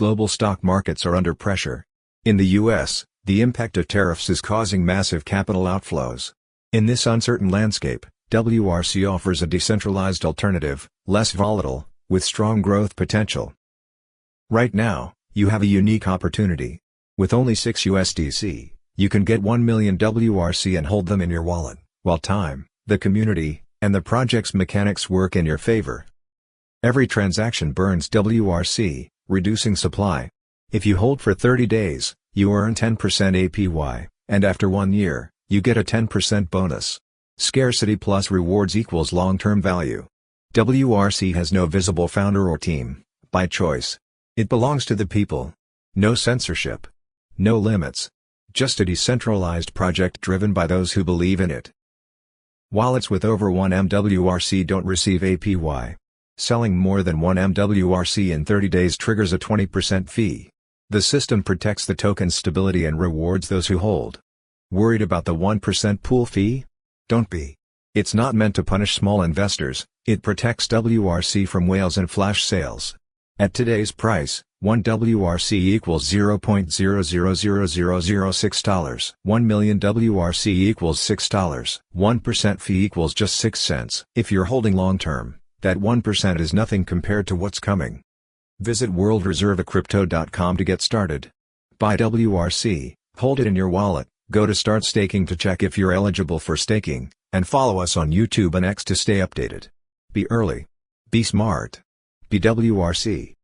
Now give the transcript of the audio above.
global stock markets are under pressure. In the US, the impact of tariffs is causing massive capital outflows. In this uncertain landscape, WRC offers a decentralized alternative, less volatile, with strong growth potential. Right now, you have a unique opportunity. With only 6 USDC, you can get 1 million WRC and hold them in your wallet, while time, the community, and the project's mechanics work in your favor. Every transaction burns WRC, reducing supply. If you hold for 30 days, you earn 10% APY, and after 1 year, you get a 10% bonus. Scarcity plus rewards equals long-term value. WRC has no visible founder or team, by choice. It belongs to the people. No censorship. No limits. Just a decentralized project driven by those who believe in it. Wallets with over 1 MWRC don't receive APY. Selling more than 1 MWRC in 30 days triggers a 20% fee. The system protects the token's stability and rewards those who hold. Worried about the 1% pool fee? Don't be. It's not meant to punish small investors, it protects WRC from whales and flash sales. At today's price, 1 WRC equals $0.000006. 1 million WRC equals $6. 1% fee equals just 6 cents. If you're holding long-term, that 1% is nothing compared to what's coming. Visit worldreservecrypto.com to get started. Buy WRC, hold it in your wallet, go to Start Staking to check if you're eligible for staking, and follow us on YouTube and X to stay updated. Be early. Be smart. Be WRC.